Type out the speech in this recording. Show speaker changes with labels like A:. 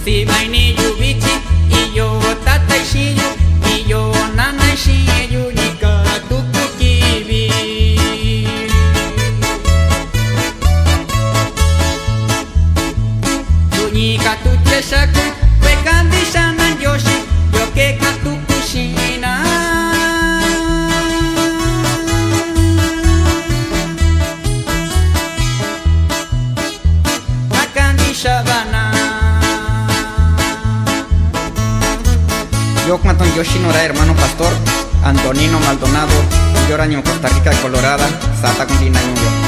A: Si maini yubichi y yo tata shiyu y yo nana shiyu nika tuku kibi. Tunika tu cheshaku we kandisha nan yoshi yo ke katuku shina. Shabana Yokmaton Yoshinora, hermano pastor Antonino Maldonado, Yoraño, Costa Rica Colorada, Sata Condina Ñuyo.